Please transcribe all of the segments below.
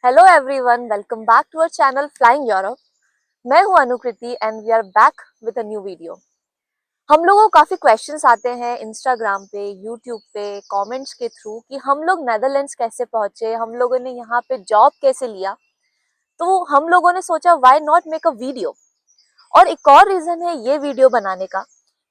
Hello everyone, welcome back to our channel flying Europe. मैं हूं Anukriti and we are back with a new video. हम लोगों को काफ़ी क्वेश्चंस आते हैं इंस्टाग्राम पे, यूट्यूब पे, कमेंट्स के थ्रू कि हम लोग नेदरलैंड्स कैसे पहुंचे, हम लोगों ने यहाँ पे जॉब कैसे लिया। तो हम लोगों ने सोचा why not make a video. और एक और रीज़न है ये वीडियो बनाने का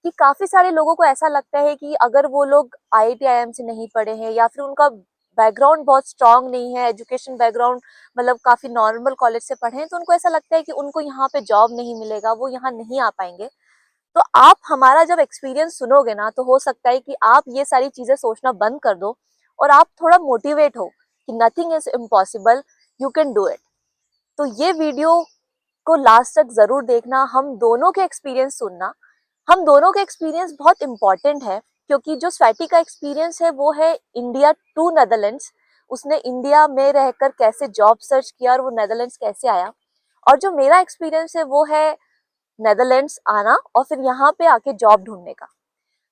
कि काफ़ी सारे लोगों को ऐसा लगता है कि अगर वो लोग आईआईटी आईएम से नहीं पढ़े हैं या फिर उनका बैकग्राउंड बहुत स्ट्रांग नहीं है, एजुकेशन बैकग्राउंड मतलब काफ़ी नॉर्मल कॉलेज से पढ़े हैं, तो उनको ऐसा लगता है कि उनको यहाँ पे जॉब नहीं मिलेगा, वो यहाँ नहीं आ पाएंगे। तो आप हमारा जब एक्सपीरियंस सुनोगे ना, तो हो सकता है कि आप ये सारी चीज़ें सोचना बंद कर दो और आप थोड़ा मोटिवेट हो कि nothing is impossible, you can do it. तो ये वीडियो को लास्ट तक जरूर देखना, हम दोनों के एक्सपीरियंस सुनना। हम दोनों के एक्सपीरियंस बहुत इंपॉर्टेंट है क्योंकि जो स्वैटी का एक्सपीरियंस है वो है इंडिया टू नेदरलैंड्स। उसने इंडिया में रहकर कैसे जॉब सर्च किया और वो नेदरलैंड्स कैसे आया। और जो मेरा एक्सपीरियंस है वो है नेदरलैंड्स आना और फिर यहाँ पे आके जॉब ढूंढने का।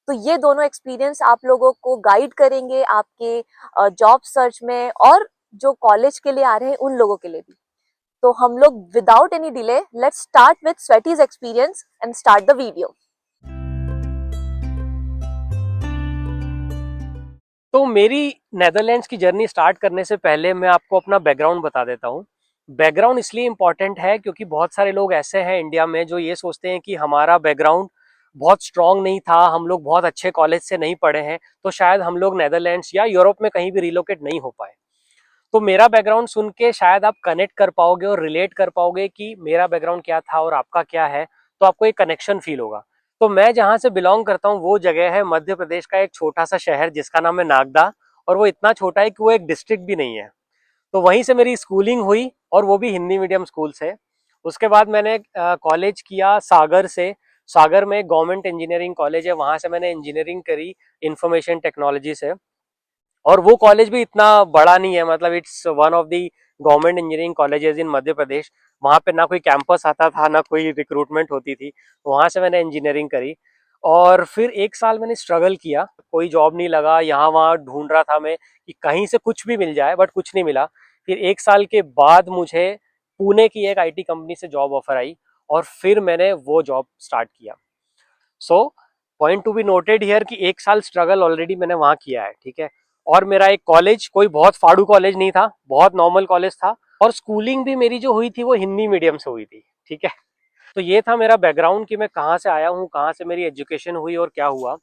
तो ये दोनों एक्सपीरियंस आप लोगों को गाइड करेंगे आपके जॉब सर्च में, और जो कॉलेज के लिए आ रहे हैं उन लोगों के लिए भी। तो हम लोग without any delay let's start with Sweety's experience and start the video. तो मेरी नेदरलैंड्स की जर्नी स्टार्ट करने से पहले मैं आपको अपना बैकग्राउंड बता देता हूँ। बैकग्राउंड इसलिए इम्पोर्टेंट है क्योंकि बहुत सारे लोग ऐसे हैं इंडिया में जो ये सोचते हैं कि हमारा बैकग्राउंड बहुत स्ट्रांग नहीं था, हम लोग बहुत अच्छे कॉलेज से नहीं पढ़े हैं, तो शायद हम लोग नेदरलैंड्स या यूरोप में कहीं भी रिलोकेट नहीं हो पाए। तो मेरा बैकग्राउंड सुन के शायद आप कनेक्ट कर पाओगे और रिलेट कर पाओगे कि मेरा बैकग्राउंड क्या था और आपका क्या है, तो आपको एक कनेक्शन फील होगा। तो मैं जहाँ से बिलोंग करता हूँ वो जगह है मध्य प्रदेश का एक छोटा सा शहर जिसका नाम है नागदा। और वो इतना छोटा है कि वो एक डिस्ट्रिक्ट भी नहीं है। तो वहीं से मेरी स्कूलिंग हुई और वो भी हिंदी मीडियम स्कूल से। उसके बाद मैंने कॉलेज किया सागर से। सागर में गवर्नमेंट इंजीनियरिंग कॉलेज है, वहां से मैंने इंजीनियरिंग करी इंफॉर्मेशन टेक्नोलॉजी से। और वो कॉलेज भी इतना बड़ा नहीं है, मतलब it's one of the government engineering colleges in Madhya Pradesh. वहाँ पे ना कोई कैंपस आता था ना कोई रिक्रूटमेंट होती थी। वहाँ से मैंने इंजीनियरिंग करी। और फिर एक साल मैंने स्ट्रगल किया, कोई जॉब नहीं लगा, यहाँ वहाँ ढूंढ रहा था मैं कि कहीं से कुछ भी मिल जाए, बट कुछ नहीं मिला। फिर एक साल के बाद मुझे पुणे की एक आईटी कंपनी से जॉब ऑफर आई और फिर मैंने वो जॉब स्टार्ट किया। So point to be noted here कि एक साल स्ट्रगल ऑलरेडी मैंने वहां किया है, ठीक है। और मेरा एक कॉलेज कोई बहुत फाड़ू कॉलेज नहीं था, बहुत नॉर्मल कॉलेज था। और स्कूलिंग भी मेरी जो हुई थी वो हिंदी मीडियम से हुई थी, ठीक है। तो ये था मेरा बैकग्राउंड कि मैं कहाँ से आया हूँ, कहाँ से मेरी एजुकेशन हुई और क्या हुआ।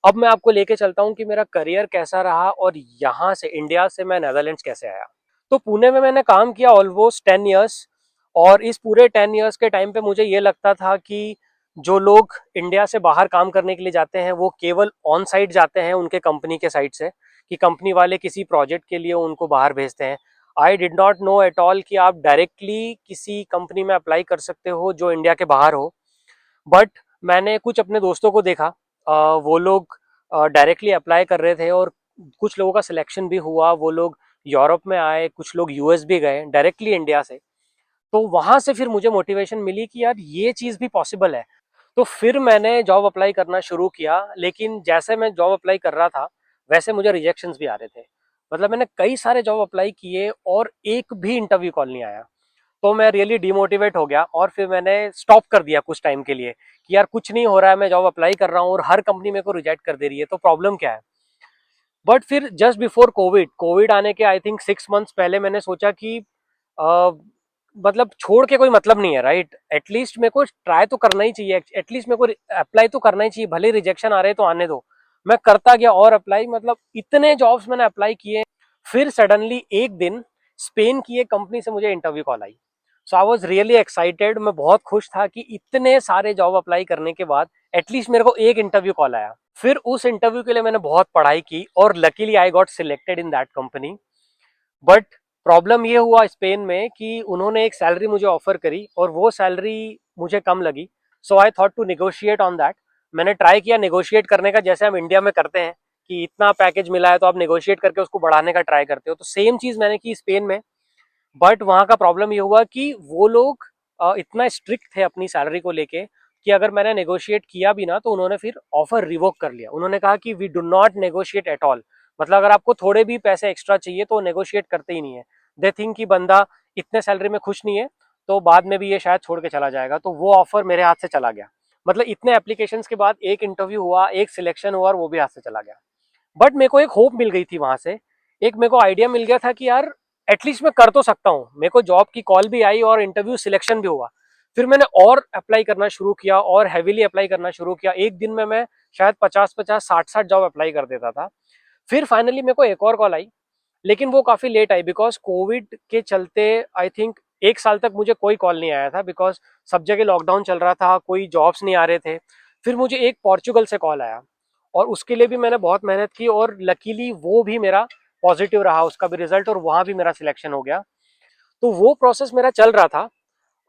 अब मैं आपको लेके चलता हूँ कि मेरा करियर कैसा रहा और यहाँ से इंडिया से मैं नेदरलैंड्स कैसे आया। तो पुणे में मैंने काम किया ऑलमोस्ट 10 ईयर्स। और इस पूरे 10 ईयर्स के टाइम पे मुझे ये लगता था कि जो लोग इंडिया से बाहर काम करने के लिए जाते हैं वो केवल ऑन साइट जाते हैं उनके कंपनी के साइड से, कि कंपनी वाले किसी प्रोजेक्ट के लिए उनको बाहर भेजते हैं। I did not know at all कि आप डायरेक्टली किसी कंपनी में अप्लाई कर सकते हो जो इंडिया के बाहर हो। बट मैंने कुछ अपने दोस्तों को देखा, वो लोग डायरेक्टली अप्लाई कर रहे थे और कुछ लोगों का सिलेक्शन भी हुआ, वो लोग यूरोप में आए, कुछ लोग यूएस भी गए डायरेक्टली इंडिया से। तो वहां से फिर मुझे मोटिवेशन मिली कि यार ये चीज़ भी पॉसिबल है। तो फिर मैंने जॉब अप्लाई करना शुरू किया, लेकिन जैसे मैं जॉब अप्लाई कर रहा था वैसे मुझे रिजेक्शंस भी आ रहे थे। मतलब मैंने कई सारे जॉब अप्लाई किए और एक भी इंटरव्यू कॉल नहीं आया। तो मैं रियली डिमोटिवेट हो गया और फिर मैंने स्टॉप कर दिया कुछ टाइम के लिए कि यार कुछ नहीं हो रहा है, मैं जॉब अप्लाई कर रहा हूँ और हर कंपनी मेरे को रिजेक्ट कर दे रही है, तो प्रॉब्लम क्या है। बट फिर जस्ट बिफोर कोविड कोविड आने के आई थिंक 6 मंथ्स पहले मैंने सोचा कि मतलब छोड़ के कोई मतलब नहीं है, राइट। एटलीस्ट मेरे को ट्राई तो करना ही चाहिए, एटलीस्ट मेरे को अप्लाई तो करना ही चाहिए, भले रिजेक्शन आ रहे तो आने दो। मैं करता गया और अप्लाई, मतलब इतने जॉब्स मैंने अप्लाई किए। फिर सडनली एक दिन स्पेन की एक कंपनी से मुझे interview call I. So I was really excited, मैं बहुत खुश था कि इतने सारे जॉब अप्लाई करने के बाद एटलीस्ट मेरे को एक इंटरव्यू कॉल आया। फिर उस इंटरव्यू के लिए मैंने बहुत पढ़ाई की और luckily I got selected in that company. But problem ये हुआ स्पेन में कि उन्होंने एक सैलरी मुझे ऑफर करी और वो सैलरी मुझे कम लगी। So I thought to negotiate on that. मैंने ट्राई किया निगोशिएट करने का, जैसे हम इंडिया में करते हैं कि इतना पैकेज मिला है तो आप निगोशिएट करके उसको बढ़ाने का ट्राई करते हो, तो सेम चीज मैंने की स्पेन में। बट वहाँ का प्रॉब्लम ये हुआ कि वो लोग इतना स्ट्रिक्ट थे अपनी सैलरी को लेके कि अगर मैंने नेगोशिएट किया भी ना तो उन्होंने फिर ऑफर रिवोक कर लिया। उन्होंने कहा कि we do not negotiate at all, मतलब अगर आपको थोड़े भी पैसे एक्स्ट्रा चाहिए तो नेगोशिएट करते ही नहीं है। दे थिंक कि बंदा इतने सैलरी में खुश नहीं है, तो बाद में भी ये शायद छोड़ के चला जाएगा, तो वो ऑफर मेरे हाथ से चला गया। मतलब इतने एप्लीकेशंस के बाद एक इंटरव्यू हुआ, एक सिलेक्शन हुआ और वो भी हाथ से चला गया। बट मेरे को एक होप मिल गई थी वहां से, एक मेरे को आइडिया मिल गया था कि यार एटलीस्ट मैं कर तो सकता हूँ। मेरे को जॉब की कॉल भी आई और इंटरव्यू सिलेक्शन भी हुआ। फिर मैंने और अप्लाई करना शुरू किया और हैवीली अप्लाई करना शुरू किया। एक दिन में मैं शायद 50-50, 60-60 जॉब अप्लाई कर देता था। फिर फाइनली मेरे को एक और कॉल आई, लेकिन वो काफी लेट आई बिकॉज कोविड के चलते। आई थिंक एक साल तक मुझे कोई कॉल नहीं आया था बिकॉज सब जगह लॉकडाउन चल रहा था, कोई जॉब्स नहीं आ रहे थे। फिर मुझे एक पोर्चुगल से कॉल आया और उसके लिए भी मैंने बहुत मेहनत की और लकीली वो भी मेरा पॉजिटिव रहा, उसका भी रिजल्ट, और वहां भी मेरा सिलेक्शन हो गया। तो वो प्रोसेस मेरा चल रहा था।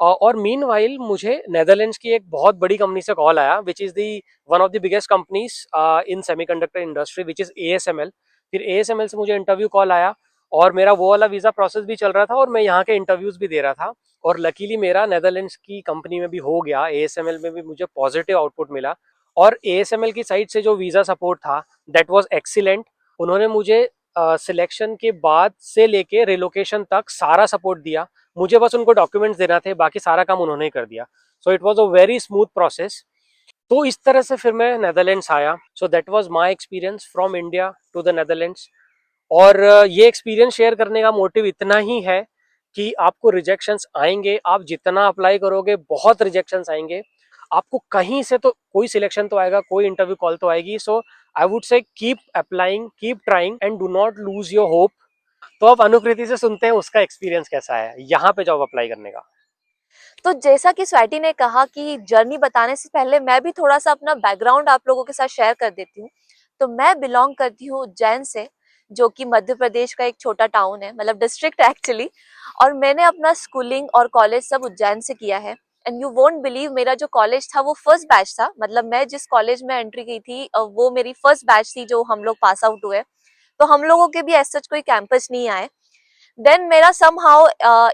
और मीन वाइल मुझे नेदरलैंड्स की एक बहुत बड़ी कंपनी से कॉल आया, which is the one of the biggest companies in semiconductor industry, which is ASML। फिर ASML से मुझे इंटरव्यू कॉल आया और मेरा वो वाला वीजा प्रोसेस भी चल रहा था और मैं यहाँ के इंटरव्यूज भी दे रहा था। और लकीली मेरा नेदरलैंड्स की कंपनी में भी हो गया, ASML में भी मुझे पॉजिटिव आउटपुट मिला। और ASML की साइड से जो वीजा सपोर्ट था दैट वाज एक्सीलेंट। उन्होंने मुझे सिलेक्शन के बाद से लेके रिलोकेशन तक सारा सपोर्ट दिया। मुझे बस उनको डॉक्यूमेंट्स देना थे, बाकी सारा काम उन्होंने ही कर दिया। So it was a very smooth process. तो इस तरह से फिर मैं नेदरलैंड्स आया। So that was my experience from India to the Netherlands. और ये एक्सपीरियंस शेयर करने का मोटिव इतना ही है कि आपको रिजेक्शंस आएंगे, आप जितना अप्लाई करोगे बहुत रिजेक्शंस आएंगे। आपको कहीं से तो कोई सिलेक्शन तो आएगा, कोई इंटरव्यू कॉल तो आएगी। So I would say keep applying, keep trying and do not lose your hope. तो अब अनुकृति से सुनते हैं उसका एक्सपीरियंस कैसा है यहाँ पे जॉब अप्लाई करने का। तो जैसा कि स्वाति ने कहा कि जर्नी बताने से पहले मैं भी थोड़ा सा अपना बैकग्राउंड आप लोगों के साथ शेयर कर देती हूँ। तो मैं बिलोंग करती हूँ उज्जैन से, जो कि मध्य प्रदेश का एक छोटा टाउन है, मतलब डिस्ट्रिक्ट एक्चुअली। और मैंने अपना स्कूलिंग और कॉलेज सब उज्जैन से किया है। एंड यू वोंट बिलीव, मेरा जो कॉलेज था वो फर्स्ट बैच था। मतलब मैं जिस कॉलेज में एंट्री की थी वो मेरी फर्स्ट बैच थी जो हम लोग पास आउट हुए। तो हम लोगों के भी ऐसा कोई कैंपस नहीं आए। देन मेरा समहाउ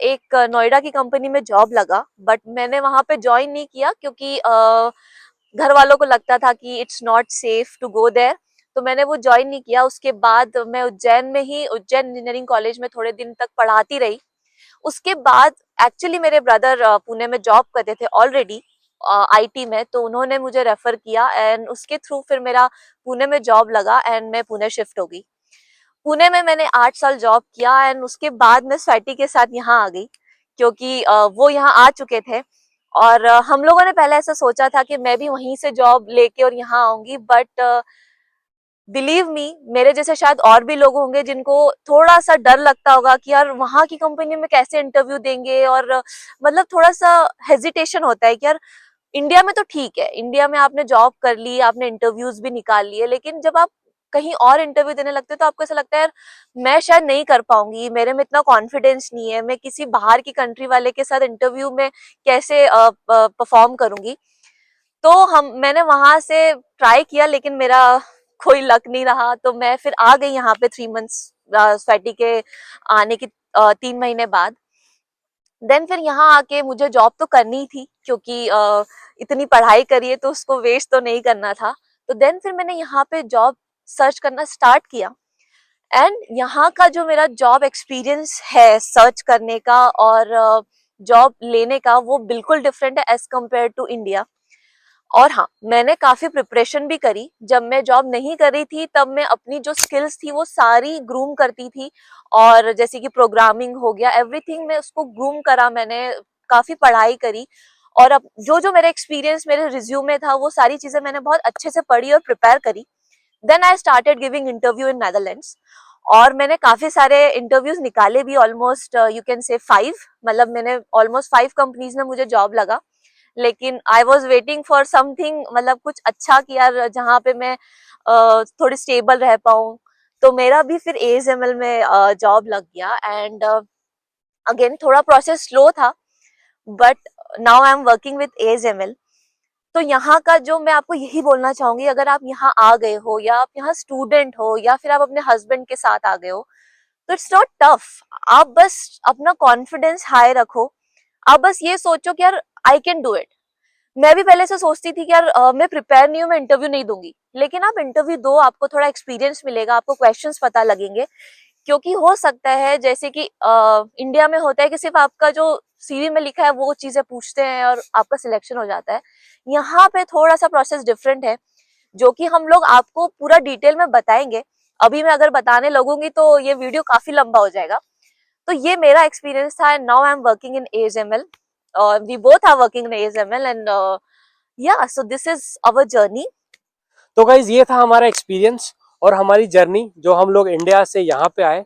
एक नोएडा की कंपनी में जॉब लगा, बट मैंने वहां पे ज्वाइन नहीं किया क्योंकि घर वालों को लगता था कि it's not safe to go there. तो मैंने वो ज्वाइन नहीं किया। उसके बाद मैं उज्जैन में ही उज्जैन इंजीनियरिंग कॉलेज में थोड़े दिन तक पढ़ाती रही। उसके बाद एक्चुअली मेरे ब्रदर पुणे में जॉब करते थे ऑलरेडी IT में, तो उन्होंने मुझे रेफर किया एंड उसके थ्रू फिर मेरा पुणे में जॉब लगा एंड मैं पुणे शिफ्ट हो गई। पुणे में मैंने 8 साल जॉब किया एंड उसके बाद मैं स्वाति के साथ यहाँ आ गई क्योंकि वो यहाँ आ चुके थे। और हम लोगों ने पहले ऐसा सोचा था कि मैं भी वहीं से जॉब लेके और यहाँ आऊंगी, बट बिलीव मी, मेरे जैसे शायद और भी लोग होंगे जिनको थोड़ा सा डर लगता होगा कि यार वहां की कंपनी में कैसे इंटरव्यू देंगे, और मतलब थोड़ा सा हेजिटेशन होता है कि यार इंडिया में तो ठीक है, इंडिया में आपने जॉब कर ली, आपने इंटरव्यूज भी निकाल लिए, लेकिन जब आप कहीं और इंटरव्यू देने लगते हो तो आपको ऐसा लगता है यार मैं शायद नहीं कर पाऊंगी, मेरे में इतना कॉन्फिडेंस नहीं है, मैं किसी बाहर की कंट्री वाले के साथ इंटरव्यू में कैसे परफॉर्म करूंगी। तो मैंने वहां से ट्राई किया लेकिन मेरा कोई लक नहीं रहा, तो मैं फिर आ गई यहाँ पे 3 मंथ्स स्वैटी के आने की 3 महीने बाद। देन फिर यहाँ आके मुझे जॉब तो करनी ही थी क्योंकि इतनी पढ़ाई करी है तो उसको वेस्ट तो नहीं करना था। तो देन फिर मैंने यहाँ पे जॉब सर्च करना स्टार्ट किया। एंड यहाँ का जो मेरा जॉब एक्सपीरियंस है सर्च करने का और जॉब लेने का, वो बिल्कुल डिफरेंट है एज कम्पेयर टू इंडिया। और हाँ, मैंने काफी प्रिपरेशन भी करी। जब मैं जॉब नहीं कर रही थी तब मैं अपनी जो स्किल्स थी वो सारी ग्रूम करती थी, और जैसे कि प्रोग्रामिंग हो गया, एवरीथिंग मैं उसको ग्रूम करा, मैंने काफी पढ़ाई करी। और अब जो जो मेरा एक्सपीरियंस मेरे रिज्यूम में था वो सारी चीजें मैंने बहुत अच्छे से पढ़ी और प्रिपेयर करी। Then I started giving interview in Netherlands. और मैंने काफी सारे इंटरव्यूज निकाले भी, ऑलमोस्ट यू कैन से 5। मतलब मैंने ऑलमोस्ट 5 कंपनीज में मुझे जॉब लगा। लेकिन I was waiting for something, मतलब कुछ अच्छा कि यार जहाँ पे मैं थोड़ी स्टेबल रह पाऊँ। तो मेरा भी फिर ASML में जॉब लग गया। एंड अगेन थोड़ा प्रोसेस स्लो था, but now I am working with ASML। तो यहाँ का जो मैं आपको यही बोलना चाहूंगी, अगर आप यहाँ आ गए हो या आप यहाँ स्टूडेंट हो या फिर आप अपने हस्बैंड के साथ आ गए हो, तो इट्स नॉट टफ। आप बस अपना कॉन्फिडेंस हाई रखो। आप बस ये सोचो कि यार आई कैन डू इट। मैं भी पहले से सोचती थी कि यार मैं प्रिपेयर नहीं हूँ, मैं इंटरव्यू नहीं दूंगी। लेकिन आप इंटरव्यू दो, आपको थोड़ा एक्सपीरियंस मिलेगा, आपको क्वेश्चंस पता लगेंगे। क्योंकि हो सकता है जैसे कि इंडिया में होता है कि सिर्फ आपका जो सीवी में लिखा है वो चीजें पूछते हैं और आपका सिलेक्शन हो जाता है। यहाँ पे थोड़ा सा प्रोसेस डिफरेंट है, जो कि हम लोग आपको पूरा डिटेल में बताएंगे। अभी मैं अगर बताने लगूंगी तो ये वीडियो काफी लंबा हो जाएगा। तो ये मेरा एक्सपीरियंस था। Now I am working in ASML, we both are working in ASML and yeah so this is our journey. तो गाइज ये था हमारा एक्सपीरियंस और हमारी जर्नी जो हम लोग इंडिया से यहाँ पे आए।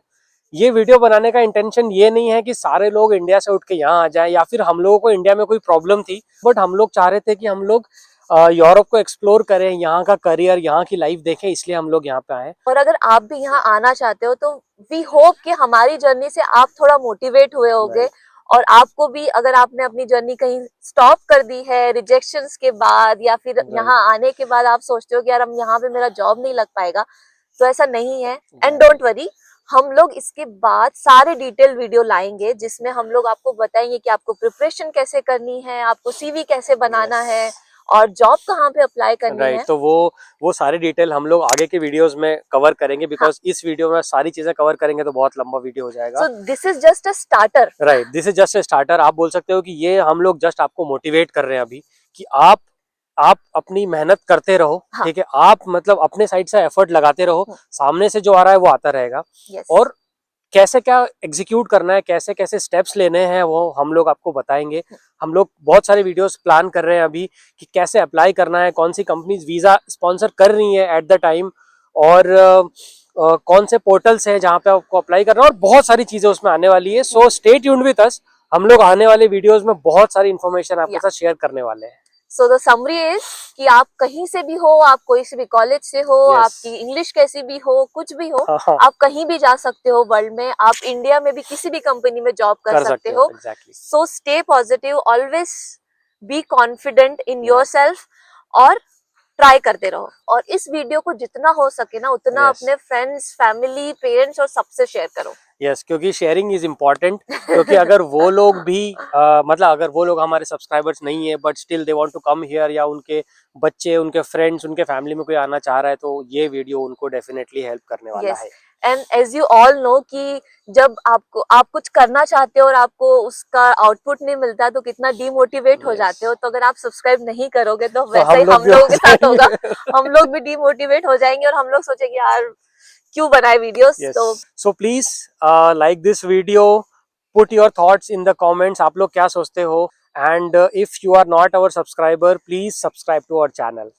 ये वीडियो बनाने का इंटेंशन ये नहीं है कि सारे लोग इंडिया से उठ के यहाँ आ जाएं या फिर हम लोगों को इंडिया में कोई प्रॉब्लम थी, बट हम लोग चाह रहे थे कि हम लोग यूरोप को एक्सप्लोर करें, यहाँ का करियर, यहाँ की लाइफ देखें, इसलिए हम लोग यहाँ पे आए। और अगर आप भी यहाँ आना चाहते हो तो वी होप कि हमारी जर्नी से आप थोड़ा मोटिवेट हुए होगे। और आपको भी, अगर आपने अपनी जर्नी कहीं स्टॉप कर दी है रिजेक्शंस के बाद या फिर यहाँ आने के बाद आप सोचते हो कि यार हम यहाँ पे मेरा जॉब नहीं लग पाएगा, तो ऐसा नहीं है। एंड डोंट वरी, हम लोग इसके बाद सारे डिटेल वीडियो लाएंगे जिसमें हम लोग आपको बताएंगे कि आपको प्रिपरेशन कैसे करनी है, आपको CV कैसे बनाना है और जॉब कहाँ पे अप्लाई करनी है। तो वो सारी डिटेल हम लोग आगे के वीडियोस में कवर करेंगे, बिकॉज इस वीडियो में सारी चीजें कवर करेंगे तो बहुत लंबा वीडियो हो जाएगा। सो this is just a starter. Right, this is just a starter. आप बोल सकते हो कि ये हम लोग जस्ट आपको मोटिवेट कर रहे हैं अभी कि आप अपनी मेहनत करते रहो। हाँ। ठीक है, आप मतलब अपने साइड से एफर्ट लगाते रहो, सामने से जो आ रहा है वो आता रहेगा। और कैसे क्या एग्जीक्यूट करना है, कैसे कैसे स्टेप्स लेने हैं, वो हम लोग आपको बताएंगे। हम लोग बहुत सारे वीडियोस प्लान कर रहे हैं अभी कि कैसे अप्लाई करना है, कौन सी कंपनीज वीजा स्पॉन्सर कर रही है एट द टाइम, और कौन से पोर्टल्स हैं जहाँ पे आपको अप्लाई करना है, और बहुत सारी चीजें उसमें आने वाली है। So stay tuned with us. हम लोग आने वाले वीडियोस में बहुत सारी इन्फॉर्मेशन आपके साथ शेयर करने वाले हैं। सो द समरी इज कि आप कहीं से भी हो, आप कोई से भी कॉलेज से हो, आपकी इंग्लिश कैसी भी हो, कुछ भी हो, आप कहीं भी जा सकते हो वर्ल्ड में। आप इंडिया में भी किसी भी कंपनी में जॉब कर सकते हो। So stay positive, always be confident in yourself और ट्राई करते रहो। और इस वीडियो को जितना हो सके ना उतना अपने फ्रेंड्स, फैमिली, पेरेंट्स और सबसे शेयर करो। यस, क्योंकि शेयरिंग इज इम्पोर्टेंट। क्योंकि अगर वो लोग भी मतलब अगर वो लोग हमारे सब्सक्राइबर्स नहीं है but still they want to come here, या उनके बच्चे, उनके फ्रेंड्स, उनके फैमिली में कोई आना चाह रहा है, तो ये वीडियो उनको डेफिनेटली हेल्प करने वाला है। And as you all know कि जब आप कुछ करना चाहते हो और आपको उसका आउटपुट नहीं मिलता तो कितना डीमोटिवेट हो जाते हो। तो अगर आप सब्सक्राइब नहीं करोगे तो वैसे ही हम लोगों के साथ होगा। हम लोग भी डीमोटिवेट हो जाएंगे और हम लोग सोचेंगे यार क्यों बनाए videos. So please like this video, put your thoughts in the comments, आप लोग क्या सोचते हो, and if you are not our subscriber please subscribe to our channel.